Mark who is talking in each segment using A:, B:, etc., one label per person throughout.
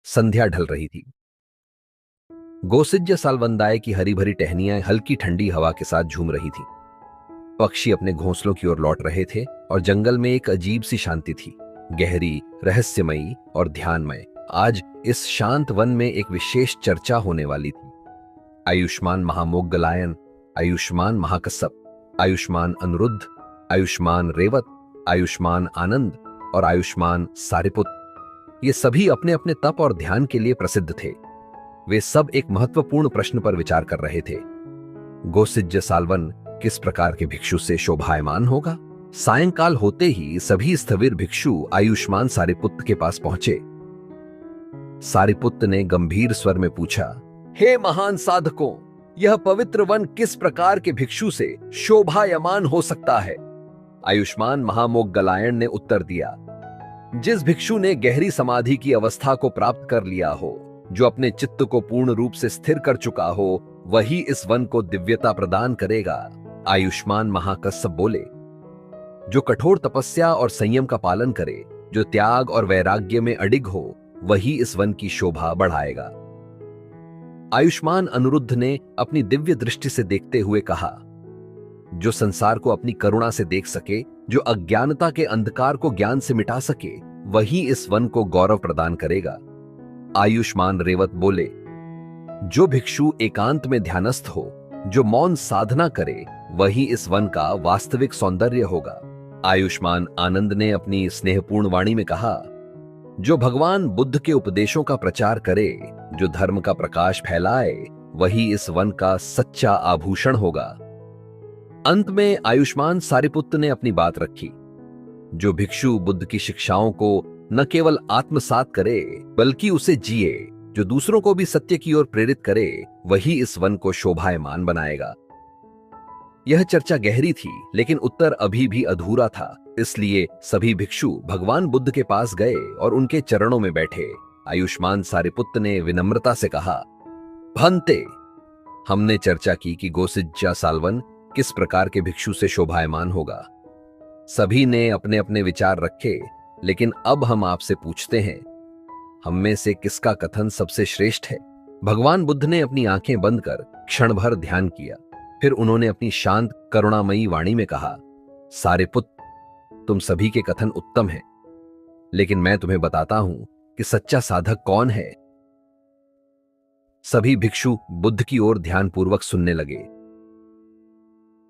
A: संध्या ढल रही थी। गोसिज्ज सालवंदाए की हरी भरी टहनियां हल्की ठंडी हवा के साथ झूम रही थी। पक्षी अपने घोंसलों की ओर लौट रहे थे और जंगल में एक अजीब सी शांति थी, गहरी, रहस्यमयी और ध्यानमय। आज इस शांत वन में एक विशेष चर्चा होने वाली थी। आयुष्मान महामोग्गलायन, आयुष्मान महाकश्यप, आयुष्मान अनिरुद्ध, आयुष्मान रेवत, आयुष्मान आनंद और आयुष्मान सारिपुत, ये सभी अपने अपने तप और ध्यान के लिए प्रसिद्ध थे। वे सब एक महत्वपूर्ण प्रश्न पर विचार कर रहे थे। गोसिज्ज सालवन किस प्रकार के भिक्षु से शोभायमान होगा? सायंकाल होते ही सभी स्थविर भिक्षु आयुष्मान सारिपुत्त के पास पहुंचे। सारिपुत्त ने गंभीर स्वर में पूछा, हे महान साधकों, यह पवित्र वन किस प्रकार के भिक्षु से शोभायमान हो सकता है? आयुष्मान महामोग्गलायन ने उत्तर दिया, जिस भिक्षु ने गहरी समाधि की अवस्था को प्राप्त कर लिया हो, जो अपने चित्त को पूर्ण रूप से स्थिर कर चुका हो, वही इस वन को दिव्यता प्रदान करेगा। आयुष्मान महाकश्यप बोले, जो कठोर तपस्या और संयम का पालन करे, जो त्याग और वैराग्य में अडिग हो, वही इस वन की शोभा बढ़ाएगा। आयुष्मान अनिरुद्ध ने अपनी दिव्य दृष्टि से देखते हुए कहा, जो संसार को अपनी करुणा से देख सके, जो अज्ञानता के अंधकार को ज्ञान से मिटा सके, वही इस वन को गौरव प्रदान करेगा। आयुष्मान रेवत बोले, जो भिक्षु एकांत में ध्यानस्थ हो, जो मौन साधना करे, वही इस वन का वास्तविक सौंदर्य होगा। आयुष्मान आनंद ने अपनी स्नेहपूर्ण वाणी में कहा, जो भगवान बुद्ध के उपदेशों का प्रचार करे, जो धर्म का प्रकाश फैलाए, वही इस वन का सच्चा आभूषण होगा। अंत में आयुष्मान सारिपुत्त ने अपनी बात रखी, जो भिक्षु बुद्ध की शिक्षाओं को न केवल आत्मसात करे, बल्कि उसे जिए, जो दूसरों को भी सत्य की ओर प्रेरित करे, वही इस वन को शोभायमान बनाएगा। यह चर्चा गहरी थी, लेकिन उत्तर अभी भी अधूरा था। इसलिए सभी भिक्षु भगवान बुद्ध के पास गए और उनके चरणों में बैठे। आयुष्मान सारिपुत्त ने विनम्रता से कहा, भंते, हमने चर्चा की कि गोसिज्जा सालवन किस प्रकार के भिक्षु से शोभायमान होगा। सभी ने अपने अपने विचार रखे, लेकिन अब हम आपसे पूछते हैं, हम में से किसका कथन सबसे श्रेष्ठ है? भगवान बुद्ध ने अपनी आंखें बंद कर क्षण भर ध्यान किया। फिर उन्होंने अपनी शांत करुणामयी वाणी में कहा, सारिपुत्त, तुम सभी के कथन उत्तम हैं, लेकिन मैं तुम्हें बताता हूं कि सच्चा साधक कौन है। सभी भिक्षु बुद्ध की ओर ध्यानपूर्वक सुनने लगे।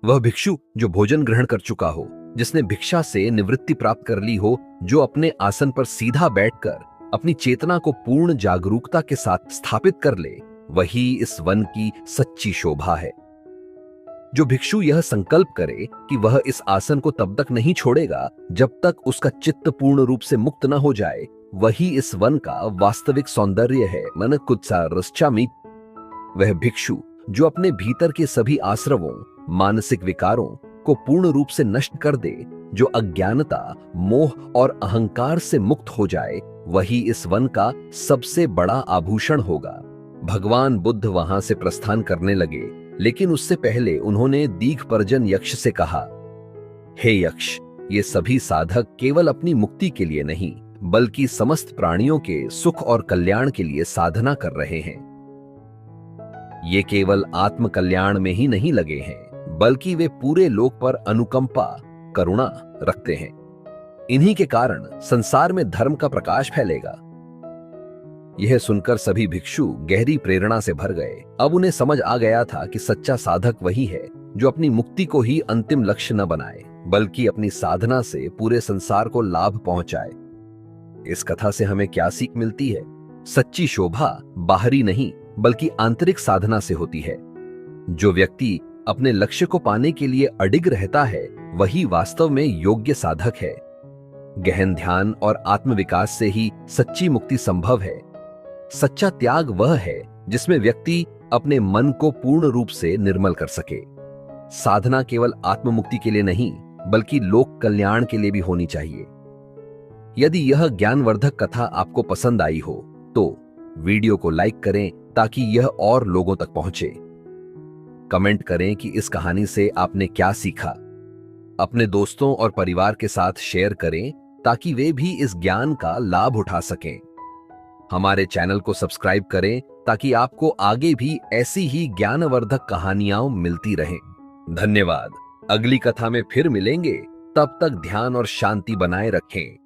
A: वह भिक्षु जो भोजन ग्रहण कर चुका हो, जिसने भिक्षा से निवृत्ति प्राप्त कर ली हो, जो अपने आसन पर सीधा बैठकर अपनी चेतना को पूर्ण जागरूकता के साथ स्थापित कर ले, वही इस वन की सच्ची शोभा है। जो भिक्षु यह संकल्प करे कि वह इस आसन को तब तक नहीं छोड़ेगा जब तक उसका चित्त पूर्ण रूप से मुक्त न हो जाए, वही इस वन का वास्तविक सौंदर्य है। मन कुत्सा रश्चामि। वह भिक्षु जो अपने भीतर के सभी आश्रवों, मानसिक विकारों को पूर्ण रूप से नष्ट कर दे, जो अज्ञानता, मोह और अहंकार से मुक्त हो जाए, वही इस वन का सबसे बड़ा आभूषण होगा। भगवान बुद्ध वहां से प्रस्थान करने लगे, लेकिन उससे पहले उन्होंने दीघपर्जन यक्ष से कहा, हे यक्ष, ये सभी साधक केवल अपनी मुक्ति के लिए नहीं, बल्कि समस्त प्राणियों के सुख और कल्याण के लिए साधना कर रहे हैं। ये केवल आत्म कल्याण में ही नहीं लगे हैं, बल्कि वे पूरे लोक पर अनुकंपा, करुणा रखते हैं। इन्हीं के कारण संसार में धर्म का प्रकाश फैलेगा। यह सुनकर सभी भिक्षु गहरी प्रेरणा से भर गए। अब उन्हें समझ आ गया था कि सच्चा साधक वही है जो अपनी मुक्ति को ही अंतिम लक्ष्य न बनाए, बल्कि अपनी साधना से पूरे संसार को लाभ पहुंचाए। इस कथा से हमें क्या सीख मिलती है? सच्ची शोभा बाहरी नहीं, बल्कि आंतरिक साधना से होती है। जो व्यक्ति अपने लक्ष्य को पाने के लिए अडिग रहता है, वही वास्तव में योग्य साधक है। गहन ध्यान और आत्मविकास से ही सच्ची मुक्ति संभव है। सच्चा त्याग वह है जिसमें व्यक्ति अपने मन को पूर्ण रूप से निर्मल कर सके। साधना केवल आत्ममुक्ति के लिए नहीं, बल्कि लोक कल्याण के लिए भी होनी चाहिए। यदि यह ज्ञानवर्धक कथा आपको पसंद आई हो, तो वीडियो को लाइक करें ताकि यह और लोगों तक पहुंचे। कमेंट करें कि इस कहानी से आपने क्या सीखा। अपने दोस्तों और परिवार के साथ शेयर करें ताकि वे भी इस ज्ञान का लाभ उठा सकें। हमारे चैनल को सब्सक्राइब करें ताकि आपको आगे भी ऐसी ही ज्ञानवर्धक कहानियां मिलती रहें। धन्यवाद। अगली कथा में फिर मिलेंगे। तब तक ध्यान और शांति बनाए रखें।